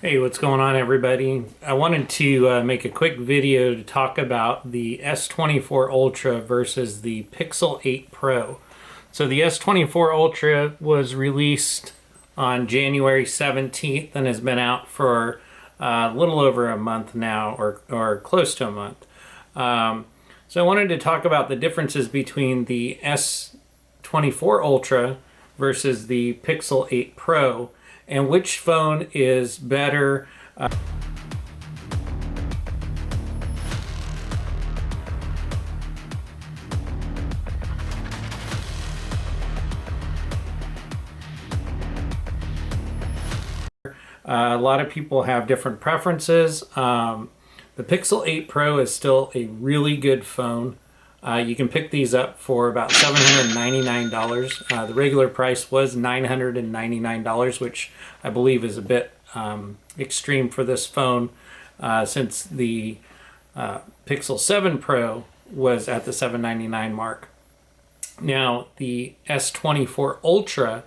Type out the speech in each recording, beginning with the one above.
Hey, what's going on, everybody? I wanted to make a quick video to talk about the S24 Ultra versus the Pixel 8 Pro. So the S24 Ultra was released on January 17th and has been out for a little over a month now, or close to a month. So I wanted to talk about the differences between the S24 Ultra versus the Pixel 8 Pro and which phone is better. A lot of people have different preferences. The Pixel 8 Pro is still a really good phone. You can pick these up for about $799. The regular price was $999, which I believe is a bit extreme for this phone, since the Pixel 7 Pro was at the $799 mark. Now, the S24 Ultra,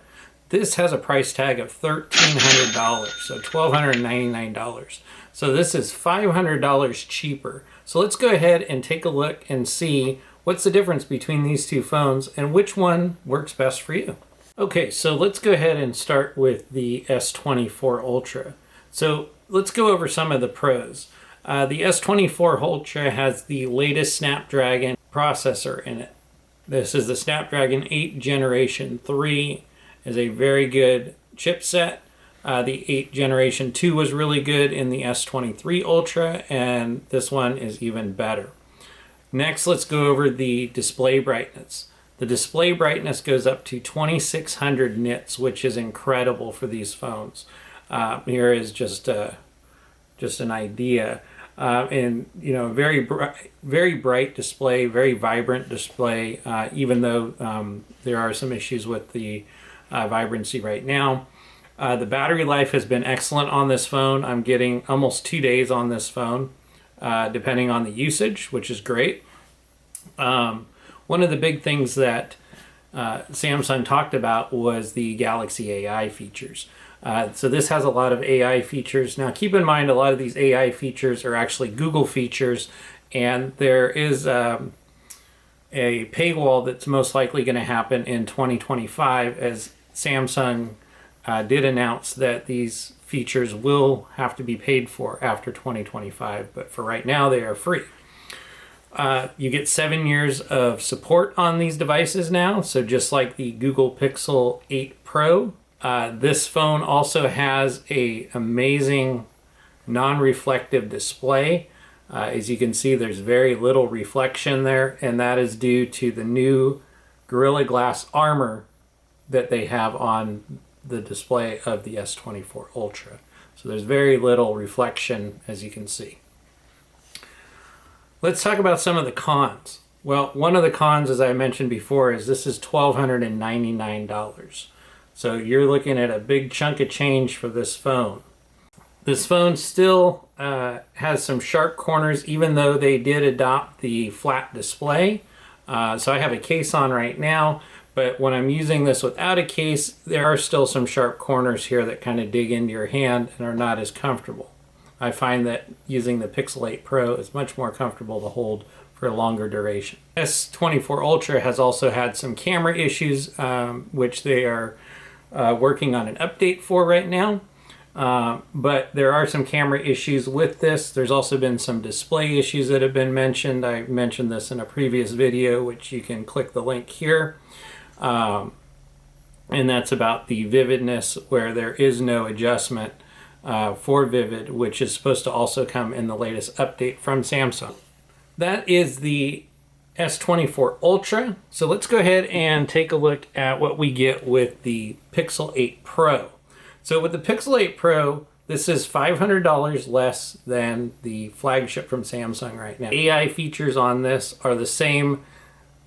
this has a price tag of $1,300, so $1,299. So this is $500 cheaper. So let's go ahead and take a look and see what's the difference between these two phones and which one works best for you. Okay, so let's go ahead and start with the S24 Ultra. So let's go over some of the pros. The S24 Ultra has the latest Snapdragon processor in it. This is the Snapdragon 8 Generation 3. Is a very good chipset. The 8 Generation 2 was really good in the S23 Ultra, and this one is even better. Next, let's go over the display brightness. The display brightness goes up to 2600 nits, which is incredible for these phones. Here is just an idea. And you know, very bright display, very vibrant display, even though there are some issues with the vibrancy right now. The battery life has been excellent on this phone. I'm getting almost 2 days on this phone, depending on the usage, which is great. One of the big things that Samsung talked about was the Galaxy AI features. So this has a lot of AI features. Now keep in mind, a lot of these AI features are actually Google features, and there is a paywall that's most likely going to happen in 2025, as Samsung did announce that these features will have to be paid for after 2025, but for right now they are free. You get 7 years of support on these devices now, so just like the Google Pixel 8 Pro, this phone also has an amazing non-reflective display. As you can see, there's very little reflection there, and that is due to the new Gorilla Glass armor that they have on the display of the S24 Ultra. So there's very little reflection, as you can see. Let's talk about some of the cons. Well, one of the cons, as I mentioned before, is this is $1,299. So you're looking at a big chunk of change for this phone. This phone still has some sharp corners, even though they did adopt the flat display. So I have a case on right now, but when I'm using this without a case, there are still some sharp corners here that kind of dig into your hand and are not as comfortable. I find that using the Pixel 8 Pro is much more comfortable to hold for a longer duration. S24 Ultra has also had some camera issues, which they are working on an update for right now. But there are some camera issues with this. There's also been some display issues that have been mentioned. I mentioned this in a previous video, which you can click the link here. And that's about the vividness, where there is no adjustment for vivid, which is supposed to also come in the latest update from Samsung. That is the S24 Ultra. So let's go ahead and take a look at what we get with the Pixel 8 Pro. So with the Pixel 8 Pro, this is $500 less than the flagship from Samsung right now. AI features on this are the same,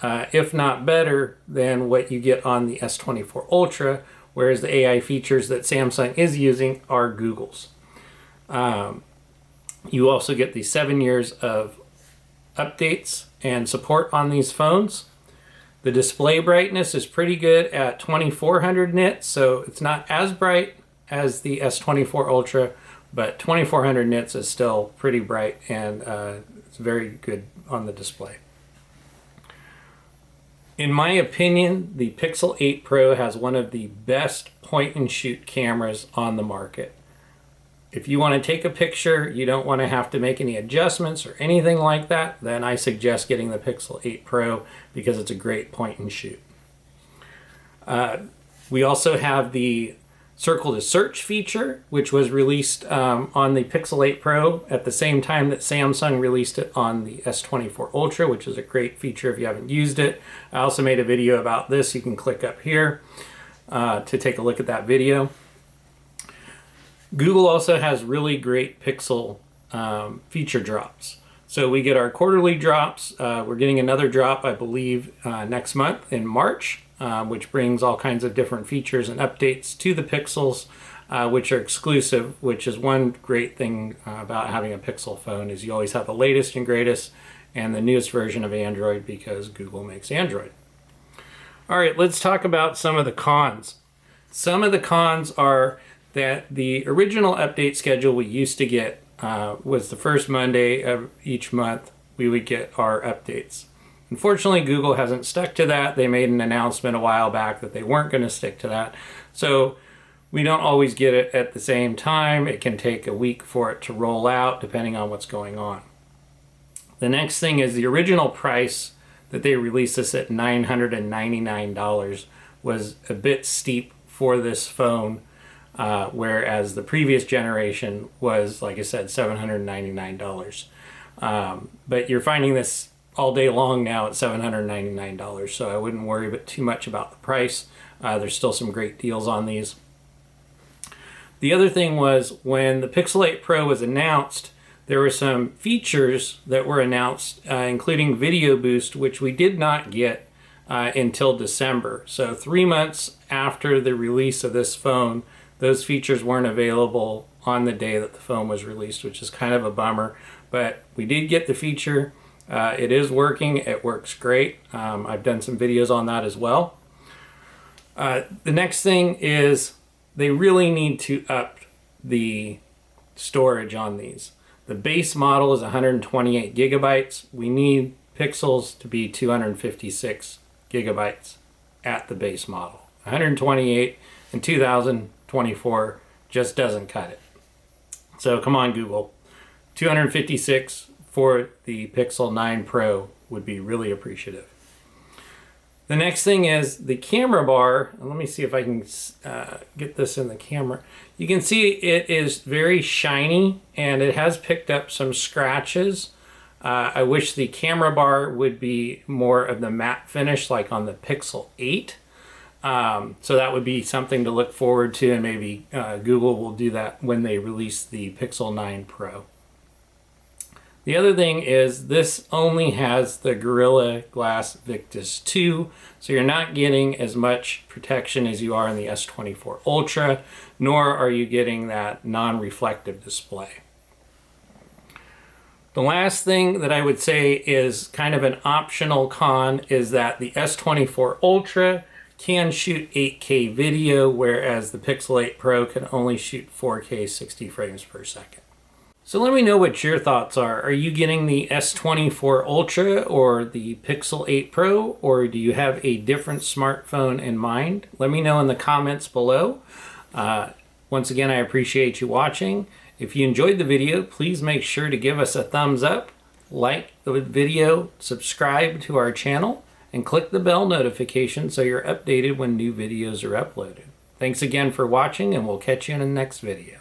if not better, than what you get on the S24 Ultra, whereas the AI features that Samsung is using are Google's. You also get the 7 years of updates and support on these phones. The display brightness is pretty good at 2400 nits, so it's not as bright as the S24 Ultra, but 2400 nits is still pretty bright, and it's very good on the display. In my opinion, the Pixel 8 Pro has one of the best point-and-shoot cameras on the market. If you want to take a picture, you don't want to have to make any adjustments or anything like that, then I suggest getting the Pixel 8 Pro because it's a great point-and-shoot. We also have the Circle to Search feature, which was released on the Pixel 8 Pro at the same time that Samsung released it on the S24 Ultra, which is a great feature if you haven't used it. I also made a video about this. You can click up here to take a look at that video. Google also has really great Pixel feature drops. So we get our quarterly drops. We're getting another drop, I believe, next month in March. Which brings all kinds of different features and updates to the Pixels, which are exclusive, which is one great thing about having a Pixel phone is you always have the latest and greatest and the newest version of Android because Google makes Android. All right, let's talk about some of the cons. Some of the cons are that the original update schedule we used to get was the first Monday of each month we would get our updates. Unfortunately, Google hasn't stuck to that. They made an announcement a while back that they weren't going to stick to that. So we don't always get it at the same time. It can take a week for it to roll out depending on what's going on. The next thing is the original price that they released this at $999 was a bit steep for this phone, whereas the previous generation was, like I said, $799. But you're finding this all day long now at $799, so I wouldn't worry too much about the price. There's still some great deals on these. The other thing was when the Pixel 8 Pro was announced, there were some features that were announced, including Video Boost, which we did not get until December. So 3 months after the release of this phone, those features weren't available on the day that the phone was released, which is kind of a bummer. But we did get the feature. It is working. It works great. I've done some videos on that as well. The next thing is they really need to up the storage on these. The base model is 128 gigabytes. We need Pixels to be 256 gigabytes at the base model. 128 in 2024 just doesn't cut it. So come on, Google. 256 for the Pixel 9 Pro would be really appreciative. The next thing is the camera bar. Let me see if I can get this in the camera. You can see it is very shiny and it has picked up some scratches. I wish the camera bar would be more of the matte finish like on the Pixel 8. So that would be something to look forward to, and maybe Google will do that when they release the Pixel 9 Pro. The other thing is this only has the Gorilla Glass Victus 2, so you're not getting as much protection as you are in the S24 Ultra, nor are you getting that non-reflective display. The last thing that I would say is kind of an optional con is that the S24 Ultra can shoot 8K video, whereas the Pixel 8 Pro can only shoot 4K 60 frames per second. So let me know what your thoughts are. Are you getting the S24 Ultra or the Pixel 8 Pro, or do you have a different smartphone in mind? Let me know in the comments below. Once again, I appreciate you watching. If you enjoyed the video, please make sure to give us a thumbs up, like the video, subscribe to our channel, and click the bell notification so you're updated when new videos are uploaded. Thanks again for watching, and we'll catch you in the next video.